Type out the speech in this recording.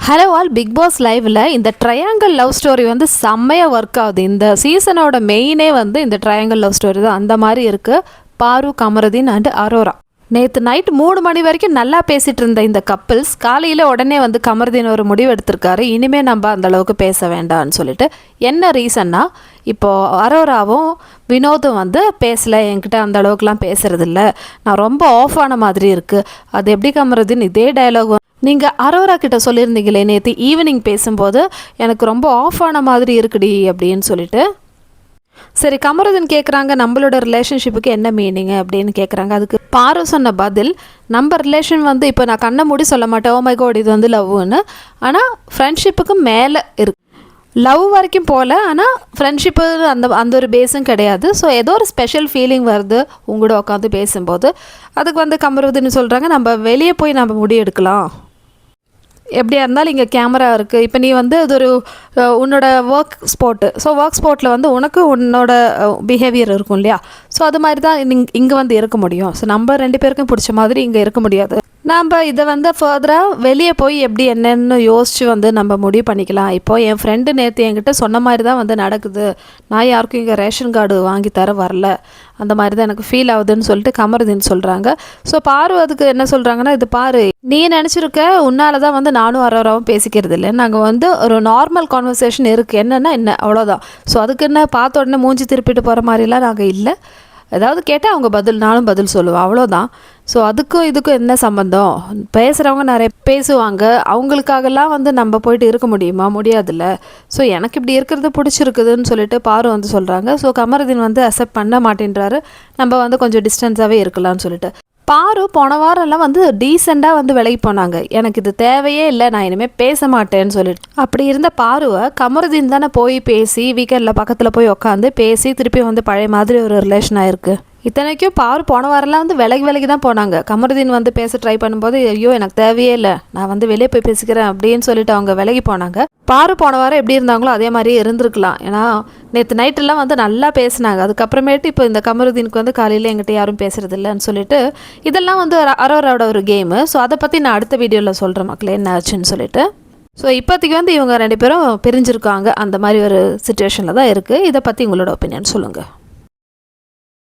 Hello all, big pass லைவில் இந்த triangle love story வந்து செம்மையாக ஒர்க் ஆகுது. இந்த சீசனோட மெயினே வந்து இந்த ட்ரையாங்கிள் லவ் ஸ்டோரி தான். அந்த மாதிரி இருக்குது. பாரு, கமருதீன் அண்ட் அரோரா. நேற்று நைட் 3 மணி வரைக்கும் நல்லா பேசிகிட்டு இருந்த இந்த கப்பிள்ஸ் காலையில் உடனே வந்து கமருதீன் ஒரு முடிவு எடுத்திருக்காரு. இனிமேல் நம்ம அந்தளவுக்கு பேச வேண்டாம்னு சொல்லிட்டு. என்ன ரீசன்னா, இப்போது அரோராவும் வினோதும் வந்து பேசலை, என்கிட்ட அந்த அளவுக்குலாம் பேசுகிறதில்ல, நான் ரொம்ப ஆஃப் ஆன மாதிரி இருக்குது. அது எப்படி கமருதீன் இதே டயலாக் நீங்கள் அரோரா கிட்ட சொல்லியிருந்தீங்களே நேற்று ஈவினிங் பேசும்போது, எனக்கு ரொம்ப ஆஃப் ஆன மாதிரி இருக்குடி அப்படின்னு சொல்லிட்டு. சரி, கமருதீன் கேட்குறாங்க நம்மளோட ரிலேஷன்ஷிப்புக்கு என்ன மீனிங் அப்படின்னு கேட்குறாங்க. அதுக்கு பாரு சொன்ன பதில், நம்ம ரிலேஷன் வந்து இப்போ நான் கண்ணை மூடி சொல்ல மாட்டேன் ஓ மை காட் இது வந்து லவ்னு, ஆனால் ஃப்ரெண்ட்ஷிப்புக்கு மேலே இருக்கு. லவ் வரைக்கும் போகல, ஆனால் ஃப்ரெண்ட்ஷிப்பு அந்த ஒரு பேஸும் கிடையாது. ஸோ ஏதோ ஒரு ஸ்பெஷல் ஃபீலிங் வருது உங்களோட உட்காந்து பேசும்போது. அதுக்கு வந்து கமருதீன் சொல்கிறாங்க, நம்ம வெளியே போய் நம்ம முடி எடுக்கலாம், எப்படியா இருந்தாலும் இங்கே கேமரா இருக்குது. இப்போ நீ வந்து அது ஒரு உன்னோட ஒர்க் ஸ்பாட்டு. ஸோ ஒர்க் ஸ்பாட்டில் வந்து உனக்கு உன்னோட பிஹேவியர் இருக்கும் இல்லையா? ஸோ அது மாதிரி தான் இங்கே வந்து இருக்க முடியும். ஸோ நம்ம 2 பேருக்கும் பிடிச்ச மாதிரி இங்கே இருக்க முடியாது. நம்ம இதை வந்து ஃபர்தராக வெளியே போய் எப்படி என்னென்னு யோசித்து வந்து நம்ம முடிவு பண்ணிக்கலாம். இப்போது என் ஃப்ரெண்டு நேற்று என்கிட்ட சொன்ன மாதிரி தான் வந்து நடக்குது. நான் யாருக்கும் இங்கே ரேஷன் கார்டு வாங்கி தர வரல, அந்த மாதிரி தான் எனக்கு ஃபீல் ஆகுதுன்னு சொல்லிட்டு கமருதீன் சொல்கிறாங்க. ஸோ பாரு அதுக்கு என்ன சொல்கிறாங்கன்னா, இது பாரு, நீ நினச்சிருக்க உன்னால தான் வந்து நானும் அரோராவும் பேசிக்கிறது இல்லை. நாங்கள் வந்து ஒரு நார்மல் கான்வர்சேஷன் இருக்குது, என்னென்னா என்ன அவ்வளோதான். ஸோ அதுக்கு என்ன பார்த்த உடனே மூஞ்சி திருப்பிட்டு போகிற மாதிரிலாம் நாங்கள் இல்லை. ஏதாவது கேட்டால் அவங்க பதில், நானும் பதில் சொல்லுவேன், அவ்வளோதான். ஸோ அதுக்கும் இதுக்கும் என்ன சம்மந்தம்? பேசுகிறவங்க நிறைய பேசுவாங்க, அவங்களுக்காகலாம் வந்து நம்ம போயிட்டு இருக்க முடியுமா? முடியாதுல்ல. ஸோ எனக்கு இப்படி இருக்கிறது பிடிச்சிருக்குதுன்னு சொல்லிட்டு பாரு வந்து சொல்கிறாங்க. ஸோ கமருதீன் வந்து அக்செப்ட் பண்ண மாட்டேன்றாரு, நம்ம வந்து கொஞ்சம் டிஸ்டன்ஸாகவே இருக்கலாம்னு சொல்லிட்டு. பாரு போன வாரம்லாம் வந்து டீசெண்டாக வந்து விலகி போனாங்க, எனக்கு இது தேவையே இல்லை, நான் இனிமேல் பேச மாட்டேன்னு சொல்லிட்டு. அப்படி இருந்த பாருவை கமருதீன் தானே போய் பேசி வீக்கெண்டில் பக்கத்தில் போய் உட்காந்து பேசி திருப்பி வந்து பழைய மாதிரி ஒரு ரிலேஷன் ஆயிருக்கு. இத்தனைக்கும் பாரு போன வாரம்லாம் வந்து விலகி தான் போனாங்க. கமருதீன் வந்து பேச ட்ரை பண்ணும்போது, ஐயோ எனக்கு தேவையே இல்லை, நான் வந்து வெளியே போய் பேசிக்கிறேன் அப்படின்னு சொல்லிட்டு அவங்க விலகி போனாங்க. பாரு போன வாரம் எப்படி இருந்தாங்களோ அதே மாதிரியே இருந்திருக்கலாம். ஏன்னா நேற்று நைட்டெல்லாம் வந்து நல்லா பேசினாங்க. அதுக்கப்புறமேட்டு இப்போ இந்த கமருதீனுக்கு வந்து காலையில் எங்கிட்ட யாரும் பேசுறது இல்லைன்னு சொல்லிட்டு, இதெல்லாம் வந்து அரோராவோட ஒரு கேமு. ஸோ அதை பற்றி நான் அடுத்த வீடியோவில் சொல்கிறேன் மக்களே என்ன ஆச்சுன்னு சொல்லிட்டு. ஸோ இப்போதைக்கு வந்து இவங்க 2 பேரும் பிரிஞ்சிருக்காங்க, அந்த மாதிரி ஒரு சுச்சுவேஷனில் தான் இருக்குது. இதை பற்றி உங்களோட ஒப்பீனியன் சொல்லுங்கள்.